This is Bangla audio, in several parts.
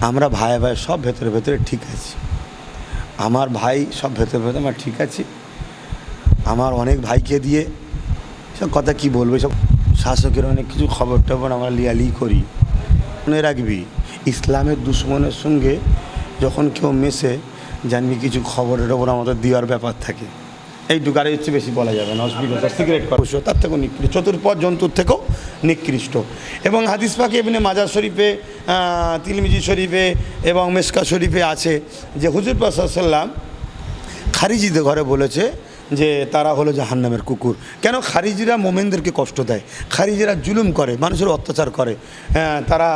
আমরা ভাই ভাই সব ভেতরে ভেতরে ঠিক আছি। আমার ভাই সব ভেতরে ভেতরে আমার ঠিক আছে। আমার অনেক ভাইকে দিয়ে সব কথা কি বলবো, সব শাসকের অনেক কিছু খবর টবর আমরা লিয়ালি করি। মনে রাখবি, ইসলামের দুশ্মনের সঙ্গে যখন কেউ মেশে জানবি কিছু খবরের ওপর আমাদের দেওয়ার ব্যাপার থাকে। এইটুকু আর হচ্ছে বেশি বলা যাবে না। অসুবিধা সিগারেট পারুষ তার থেকেও নিকৃষ্ট, চতুর্পদ জন্তুর থেকেও নিকৃষ্ট। এবং হাদিস পাকে এমনি মাজার শরীফে, তিরমিজি শরীফে এবং মেশকা শরীফে আছে যে হুজুর পাক সাল্লাল্লাহু আলাইহি ওয়াসাল্লাম খারিজিদের ঘরে বলেছে যে তারা হলো জাহান্নামের কুকুর। কেন? খারিজিরা মোমেনদেরকে কষ্ট দেয়, খারিজিরা জুলুম করে, মানুষের অত্যাচার করে, তারা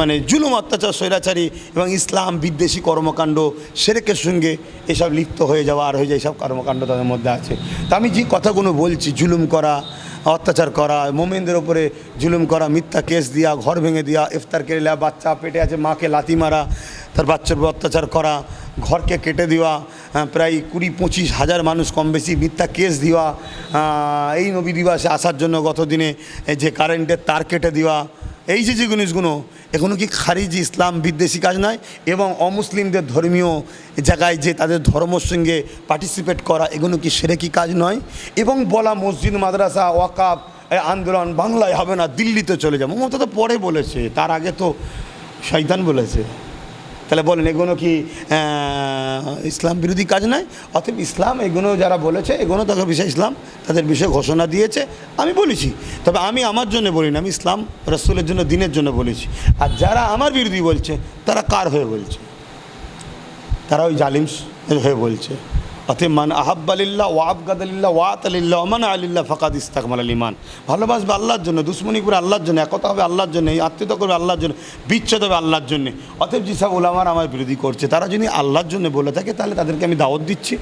মানে জুলুম অত্যাচার স্বৈরাচারী এবং ইসলাম বিদ্বেষী কর্মকাণ্ড, শিরকের সঙ্গে এসব লিপ্ত হয়ে যাওয়া আর হয়ে যায়, এইসব কর্মকাণ্ড তাদের মধ্যে আছে। তা আমি যে কথাগুলো বলছি, জুলুম করা, অত্যাচার করা, মোমেনদের ওপরে জুলুম করা, মিথ্যা কেস দেওয়া, ঘর ভেঙে দেওয়া, ইফতার কেড়ে নেওয়া, বাচ্চা পেটে আছে মাকে লাথি মারা, তার বাচ্চার উপর অত্যাচার করা, ঘরকে কেটে দেওয়া, প্রায় 20-25 হাজার মানুষ কম বেশি মিথ্যা কেস দেওয়া, এই নবী দিবসে আসার জন্য গত দিনে যে কারেন্টের তার কেটে দেওয়া, এই যে জিনিসগুলো এগুলো কি খারিজি ইসলাম বিদ্বেষী কাজ নয়? এবং অমুসলিমদের ধর্মীয় জায়গায় যে তাদের ধর্মের সঙ্গে পার্টিসিপেট করা, এগুলো কি শিরকি কাজ নয়? এবং বলা মসজিদ মাদ্রাসা ওয়াকাফ আন্দোলন বাংলায় হবে না, দিল্লিতে চলে যাবো, মমতা তো পরে বলেছে, তার আগে তো শয়তান বলেছে। তাহলে বলেন এগুলো কি ইসলাম বিরোধী কাজ নয়? অতএব ইসলাম এগুলো যারা বলেছে, এগুলো তাদের বিষয়ে ইসলাম তাদের বিষয়ে ঘোষণা দিয়েছে, আমি বলেছি। তবে আমি আমার জন্য বলি না, আমি ইসলাম রাসূলের জন্য, দিনের জন্য বলেছি। আর যারা আমার বিরোধী বলছে তারা কার হয়ে বলছে? তারা ওই জালিম হয়ে বলছে। অতএব মান আহাব্বালিল্লাহ ওয়া আবগাদালিল্লাহ ওয়া আতালিল্লাহ ওমান আলিল্লাহ ফাকাদ ইস্তাকমালাল ঈমান। ভালোবাসবে আল্লাহর জন্য, দুশ্মনী করে আল্লাহর জন্য, একতা হবে আল্লাহর জন্য, আত্মীয়তা করবে আল্লাহর জন্য, বিচ্ছেদ হবে আল্লাহর জন্য। অতএব যেসব ওলামারা আমার বিরোধী করছে, তারা যদি আল্লাহর জন্য বলে থাকে, তাহলে তাদেরকে আমি দাওয়াত দিচ্ছি।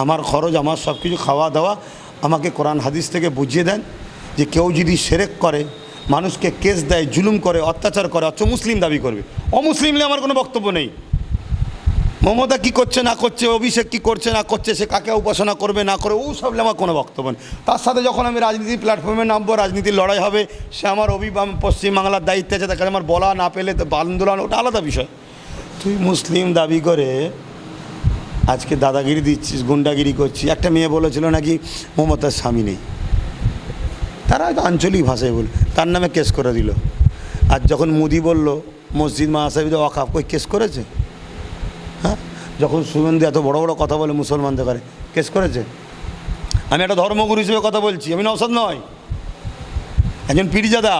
আমার খরচ, আমার সব কিছু খাওয়া দাওয়া আমাকে কোরআন হাদিস থেকে বুঝিয়ে দেন যে কেউ যদি শিরক করে, মানুষকে কেস দেয়, জুলুম করে, অত্যাচার করে, অথচ মুসলিম দাবি করবে, অমুসলিম নিয়ে আমার কোনো বক্তব্য নেই। মমতা কী করছে না করছে, অভিষেক কী করছে না করছে, সে কাকে উপাসনা করবে না করে, ও সব আমার কোনো বক্তব্য নেই। তার সাথে যখন আমি রাজনীতির প্ল্যাটফর্মে নামবো, রাজনীতির লড়াই হবে, সে আমার পশ্চিমবাংলার দায়িত্বে আছে, তাকে আমার বলা না পেলে তো আন্দোলন, ওটা আলাদা বিষয়। তুই মুসলিম দাবি করে আজকে দাদাগিরি দিচ্ছিস, গুন্ডাগিরি করছিস। একটা মেয়ে বলেছিল নাকি মমতার স্বামী নেই, তারা হয়তো আঞ্চলিক ভাষায় বলে, তার নামে কেস করে দিল। আর যখন মোদি বলল মসজিদ মাসাজিদে ওয়াকাফ, কই কেস করেছে? হ্যাঁ, যখন শুভেন্দু এত বড় বড় কথা বলে মুসলমানদের করে, কেস করেছে? আমি একটা ধর্মগুরু হিসেবে কথা বলছি, আমি নওশাদ নয়, একজন পীরজাদা,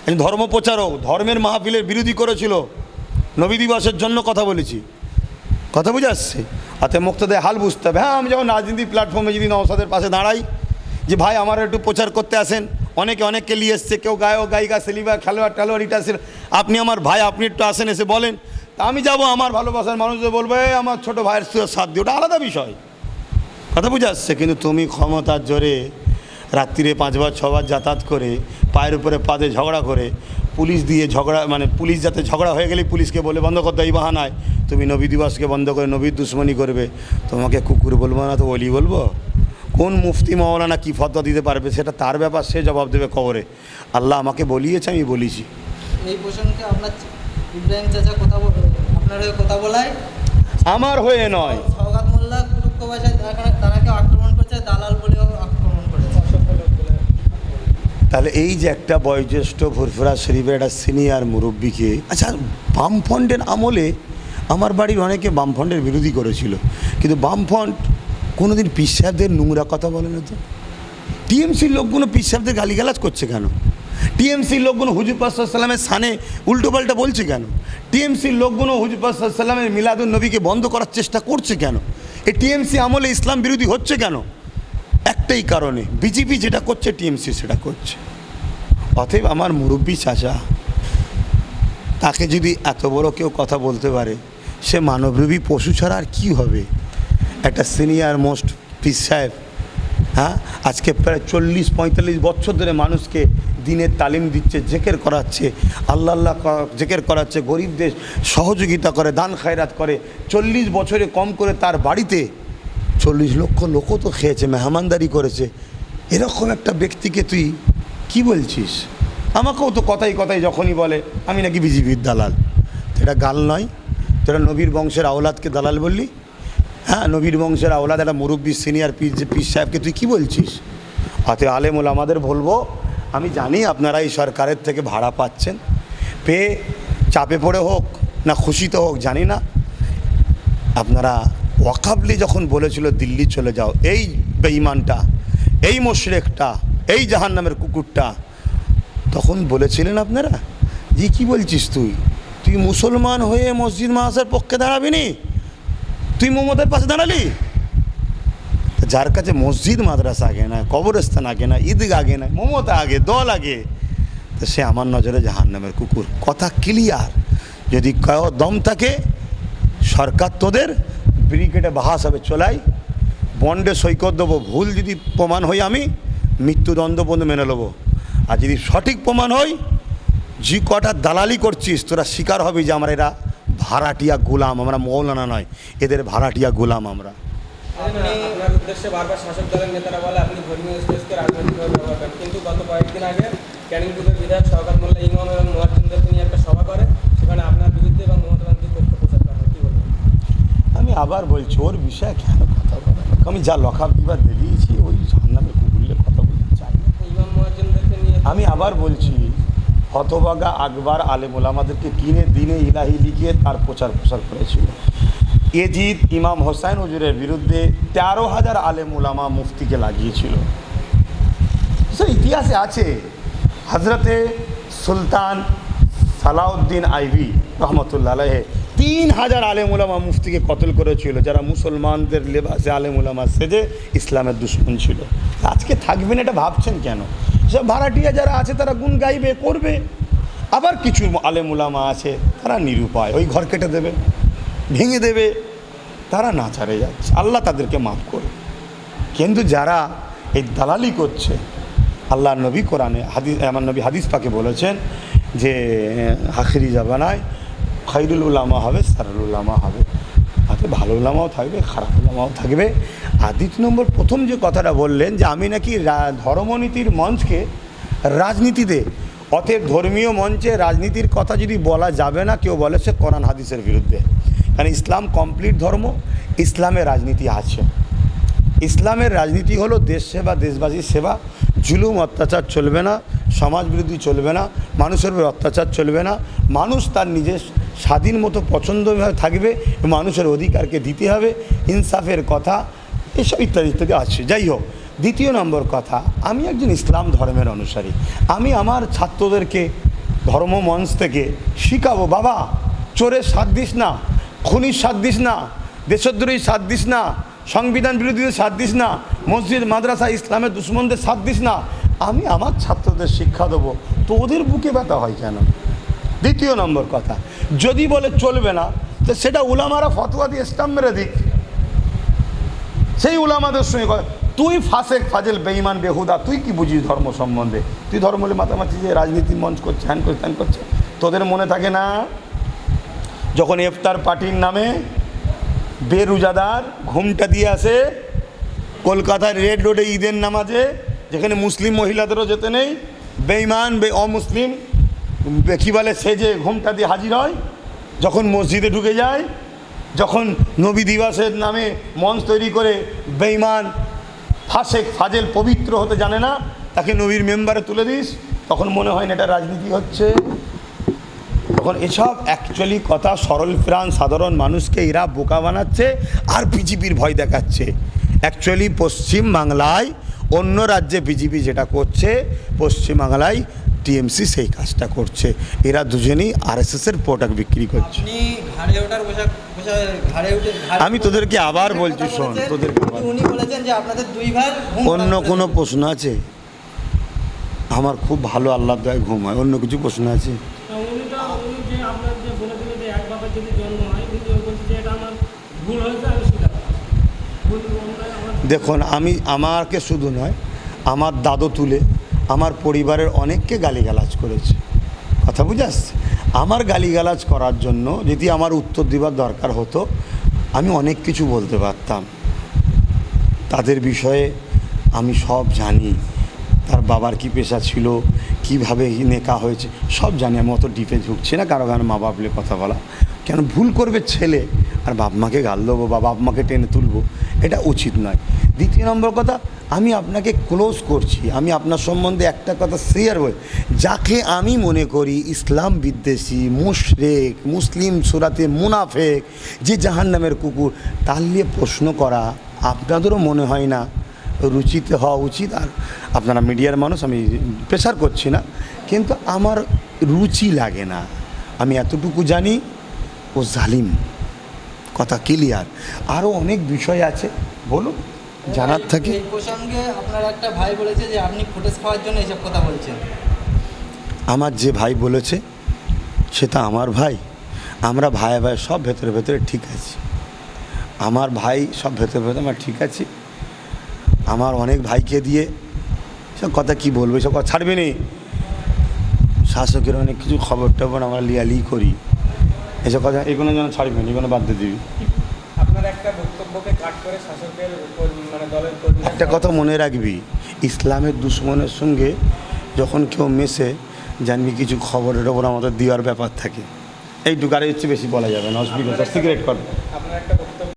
একজন ধর্ম প্রচারক, ধর্মের মাহফিলের বিরোধী করেছিল, নবী দিবসের জন্য কথা বলেছি, কথা বুঝে আসছে। অতএব মুক্তদের হাল বুঝতে হবে। হ্যাঁ, আমি যখন রাজনীতির প্ল্যাটফর্মে যদি নওশাদের পাশে দাঁড়াই যে ভাই আমার একটু প্রচার করতে আসেন, অনেককে নিয়ে এসছে, কেউ গায়ক গায়িকা সেলিব্রিটি খেলোয়াড় টেলোয়াড় এটা আসেন, আপনি আমার ভাই, আপনি একটু আসেন, এসে বলেন, তা আমি যাব, আমার ভালোবাসার মানুষদের বলবে আমার ছোটো ভাইয়ের সাথ দিয়ে, ওটা আলাদা বিষয়, কথা বুঝে আসছে। কিন্তু তুমি ক্ষমতার জোরে রাত্রিরে 5 বার 6 বার যাতায়াত করে, পায়ের উপরে পাদে ঝগড়া করে, পুলিশ দিয়ে ঝগড়া, মানে পুলিশ যাতে ঝগড়া হয়ে গেলেই পুলিশকে বলে বন্ধ করতে, এই বাহানায় তুমি নবী দিবসকে বন্ধ করে নবীর দুশ্মনী করবে, তোমাকে কুকুর বলবো না তো ওলি বলবো? কোন মুফতি মাওলানা কী ফতোয়া দিতে পারবে সেটা তার ব্যাপার, সে জবাব দেবে কবরে। আল্লাহ আমাকে বলিয়েছে, আমি বলেছি। এই প্রসঙ্গে আপনার ইব্রাহিম চাচা আপনার হয়ে কথা বলায়, আমার হয়ে নয়, সওগাত মোল্লা কুরুক্ষ ভাষায় তারাকে আক্রমণ করছে, দালাল বলেও আক্রমণ করেছে। তাহলে এই যে একটা বয়োজ্যেষ্ঠ ফুরফুরা শরীফের একটা সিনিয়র মুরব্বীকে, আচ্ছা বামফ্রন্টের আমলে আমার বাড়ির অনেকে বামফ্রন্টের বিরোধী করেছিল, কিন্তু বামফ্রন্ট কোনোদিন পীর সাহেবদের নোংরা কথা বলে না। তো টিএমসির লোকগুলো পীর সাহেবদের গালিগালাজ করছে কেন? টিএমসির লোকগুলো হুজুর পাক সাল্লাল্লাহু আলাইহি ওয়াসাল্লামের সানে উল্টোপাল্টা বলছে কেন? টিএমসির লোকগুলো হুজুর পাক সাল্লাল্লাহু আলাইহি ওয়াসাল্লামের মিলাদুন নবীকে বন্ধ করার চেষ্টা করছে কেন? এই টিএমসি আমলে ইসলাম বিরোধী হচ্ছে কেন? একটাই কারণে, বিজেপি যেটা করছে টিএমসি সেটা করছে। অতএব আমার মুরব্বী চাচা, তাকে যদি এত বড় কেউ কথা বলতে পারে, সে মানবরূপী পশু ছাড়া আর কী হবে? একটা সিনিয়র মোস্ট পীর সাহেব, হ্যাঁ, আজকে প্রায় 40-45 বছর ধরে মানুষকে দিনের তালিম দিচ্ছে, জেকের করাচ্ছে, আল্লাহ জেকের করাচ্ছে, গরিবদের সহযোগিতা করে, দান খায়রাত করে। 40 বছরে কম করে তার বাড়িতে 40 লক্ষ লোকও তো খেয়েছে, মেহমানদারি করেছে। এরকম একটা ব্যক্তিকে তুই কি বলছিস? আমাকেও তো কথাই কথাই যখনই বলে আমি নাকি বিজেপির দালাল। এটা গাল নয়, তোরা নবীর বংশের আওলাদকে দালাল বললি? হ্যাঁ, নবীর বংশের আওলাদ একটা মুরব্বী সিনিয়র পীর সাহেবকে তুই কি বলছিস? অতএব আলেমুল আমাদের বলবো, আমি জানি আপনারা এই সরকারের থেকে ভাড়া পাচ্ছেন, পেয়ে চাপে পড়ে হোক না খুশিতে হোক জানি না, আপনারা ওয়াকাবলি যখন বলেছিল দিল্লি চলে যাও, এই বেঈমানটা, এই মুশরিকটা, এই জাহান্নামের কুকুরটা, তখন বলেছিলেন আপনারা যে কি বলছিস তুই মুসলমান হয়ে মসজিদ মাদ্রাসার পক্ষে দাঁড়াবি নি? তুই মোহাম্মদের পাশে দাঁড়ালি? যার কাছে মসজিদ মাদ্রাসা আগে না, কবরস্থান আগে না, ঈদগাহ আগে না, মমতা আগে, দল আগে, তো সে আমার নজরে জাহান্নামের কুকুর। কথা ক্লিয়ার। যদি কেউ দম থাকে, সরকার তোদের ব্রিগেডে বাহাস হবে চলাই, বন্ডে সই করে দেবো, ভুল যদি প্রমাণ হই আমি মৃত্যুদণ্ড পর্যন্ত মেনে নেবো। আর যদি সঠিক প্রমাণ হয়, যে কটা দালালি করছিস তোরা স্বীকার হবি যে আমরা এরা ভাড়াটিয়া গোলাম, আমরা মৌলানা নয়, এদের ভাড়াটিয়া গোলাম আমরা। আপনার উদ্দেশ্যে বারবার শাসক দলের নেতারা বলে আপনি ধর্মীয় স্পেসকে রাজনৈতিকভাবে ব্যবহার করেন, কিন্তু গত কয়েকদিন আগে ক্যানিং গ্রুপের বিধায়ক শওকত মোল্লা ইমাম এবং মুয়াজ্জিনদেরকে নিয়ে একটা সভা করে, সেখানে আপনার বিরুদ্ধে এবং মমতা ব্যানার্জির পক্ষ প্রচার করা হয়, কী বলবেন? আমি আবার বলছি, ওর বিষয়ে কেন কথা বলা? আমি যা লখাব বিবাদ দেখিয়েছি ওই জাহান্নামের কুকুরলে কথা বলতে চাই না। ইমাম মুয়াজ্জিনদেরকে নিয়ে আমি আবার বলছি, হতভাগা আকবর আলেমুল আমাদেরকে কিনে দিনে ইলাহি লিখিয়ে তার প্রচার করেছিল। এজিদ ইমাম হোসাইন হুজুরের বিরুদ্ধে 13,000 আলেম উলামা মুফতিকে লাগিয়েছিল। সে ইতিহাসে আছে। হজরতে সুলতান সালাউদ্দিন আইবি রহমতুল্লাহ আলাইহি 3,000 আলেম উলামা মুফতিকে কতল করেছিল, যারা মুসলমানদের লেবাসে আলেম উলামা সেজে ইসলামের দুশ্মন ছিল। আজকে থাকবেন এটা ভাবছেন কেন? সব ভাড়াটিয়া যারা আছে তারা গুণ গাইবে করবে, আবার কিছু আলেম উলামা আছে তারা নিরুপায়, ওই ঘর কেটে দেবে, ভেঙে দেবে, তারা না ছাড়ে যাচ্ছে, আল্লাহ তাদেরকে মাফ করে। কিন্তু যারা এই দালালি করছে, আল্লাহ নবী কোরআনে আমার নবী হাদিস পাকে বলেছেন যে আখিরি জামানায় খাইরুল উলামা হবে, সারুল উলামা হবে, হাতে ভালো উলামাও থাকবে, খারাপ উলামাও থাকবে। আর দ্বিতীয় নম্বর, প্রথম যে কথাটা বললেন যে আমি নাকি ধর্মনীতির মঞ্চকে রাজনীতিতে, অতএব ধর্মীয় মঞ্চে রাজনীতির কথা যদি বলা যাবে না, কেউ বলে সে কোরআন হাদিসের বিরুদ্ধে। কারণ ইসলাম কমপ্লিট ধর্ম, ইসলামের রাজনীতি আছে। ইসলামের রাজনীতি হলো দেশ সেবা, দেশবাসীর সেবা, জুলুম অত্যাচার চলবে না, সমাজ বিরোধী চলবে না, মানুষের উপর অত্যাচার চলবে না, মানুষ তার নিজের স্বাধীন মতো পছন্দভাবে থাকবে, মানুষের অধিকারকে দিতে হবে, ইনসাফের কথা, এসব ইত্যাদি ইত্যাদি আছে। যাই হোক, দ্বিতীয় নম্বর কথা, আমি একজন ইসলাম ধর্মের অনুসারী। আমি আমার ছাত্রদেরকে ধর্মমঞ্চ থেকে শিখাবো, বাবা চোরের সাথ দিস না, খুনির সাথ দিস না, দেশদ্রোহীর সাথ দিস না, সংবিধান বিরোধীদের সাথ দিস না, মসজিদ মাদ্রাসা ইসলামের দুশ্মনদের সাথ দিস না। আমি আমার ছাত্রদের শিক্ষা দেবো, তো ওদের বুকে ব্যথা হয় কেন? দ্বিতীয় নম্বর কথা, যদি বলে চলবে না, তো সেটা উলামারা ফতোয়া দিয়ে স্টাম্প মেরে দিক, সেই উলামাদের সঙ্গে কথা। তুই ফাসেক ফাজেল বেঈমান বেহুদা, তুই কি বুঝিস ধর্ম সম্বন্ধে? তুই ধর্ম হলে মাতামাতি যে রাজনীতির মঞ্চ করছে, হ্যান করছে ত্যান করছে, তোদের মনে থাকে না যখন ইফতার পার্টির নামে বেরোজাদার ঘুমটা দিয়ে আসে কলকাতার রেড রোডে ঈদের নামাজে, যেখানে মুসলিম মহিলাদেরও যেতে নেই, বেঈমান অমুসলিম কী বলে সেজে ঘুমটা দিয়ে হাজির হয়, যখন মসজিদে ঢুকে যায়, যখন নবী দিবসের নামে মঞ্চ তৈরি করে বেঈমান ফাসেক ফাজেল পবিত্র হতে জানে না, তাকে নবীর মেম্বারে তুলে দিস, তখন মনে হয় না এটা রাজনীতি হচ্ছে। তখন এসব অ্যাকচুয়ালি কথা সরল প্রাণ সাধারণ মানুষকে এরা বোকা বানাচ্ছে আর বিজেপির ভয় দেখাচ্ছে। অ্যাকচুয়ালি পশ্চিমবাংলায় অন্য রাজ্যে বিজেপি যেটা করছে, পশ্চিমবাংলায় টিএমসি সেই কাজটা করছে। এরা দুজনেই আরএসএসের প্রোডাক্ট বিক্রি করছে। আমি তোদেরকে আবার বলছি, শোন, তোদেরকে উনি বলেছেন যে আপনাদের দুই ভাই অন্য কোনো প্রশ্ন আছে? আমার খুব ভালো আল্লাহর দয়ায় ঘুম হয়, অন্য কিছু প্রশ্ন আছে? দেখুন, আমাকে শুধু নয়, আমার দাদু তুলে আমার পরিবারের অনেককে গালিগালাজ করেছে, কথা বুঝে আসছে। আমার গালিগালাজ করার জন্য যদি আমার উত্তর দেওয়ার দরকার হতো, আমি অনেক কিছু বলতে পারতাম, তাদের বিষয়ে আমি সব জানি। তার বাবার কি পেশা ছিল, কিভাবে নেকা হয়েছে সব জানি। আমি অত ডিপে ঢুকছি না, কারো মা বাপ নিয়ে কথা বলা। কেন ভুল করবে ছেলে আর বাপ মাকে গাল দেবো বা বাপ মাকে টেনে তুলবো, এটা উচিত নয়। দ্বিতীয় নম্বর কথা, আমি আপনাকে ক্লোজ করছি, আমি আপনার সম্বন্ধে একটা কথা শেয়ার হই, যাকে আমি মনে করি ইসলাম বিদ্বেষী, মুশরিক, মুসলিম সুরাতে মুনাফেক, যে জাহান্নামের কুকুর, তার নিয়ে প্রশ্ন করা আপনাদেরও মনে হয় না রুচিতে হওয়া উচিত? আর আপনারা মিডিয়ার মানুষ, আমি প্রেশার করছি না, কিন্তু আমার রুচি লাগে না। আমি এতটুকু জানি ও জালিম, কথা ক্লিয়ার। আরও অনেক বিষয় আছে, বলুন জানার থাকে। এই প্রসঙ্গে আপনার একটা ভাই বলেছে যে আপনি ফুটেজ খাওয়ার জন্য এইসব কথা বলছেন। আমার যে ভাই বলেছে সেটা আমার ভাই, আমরা ভাই ভাই সব ভেতরে ভেতরে ঠিক আছি। আমার ভাই সব ভেতরে ভেতরে আমরা ঠিক আছি। আমার অনেক ভাইকে দিয়ে সব কথা কি বলবো, সব কথা ছাড়বে নি। শাসকের অনেক কিছু খবর টবর আমরা লিয়ালি করি, এসব কথা এগুলো যেন ছাড়বে না, এগুলো বাদ দিয়ে দিবি। আপনার একটা বক্তব্যকে কাট করে শাসকের মানে দলের কর্মীরা একটা কথা মনে রাখবি, ইসলামের দুশ্মনের সঙ্গে যখন কেউ মেশে, জানবি কিছু খবরের ওপর আমাদের দেওয়ার ব্যাপার থাকে। এইটুকু, আর এর চেয়ে বেশি বলা যাবে না, অসুবিধা সিগারেট কর। আপনার একটা বক্তব্য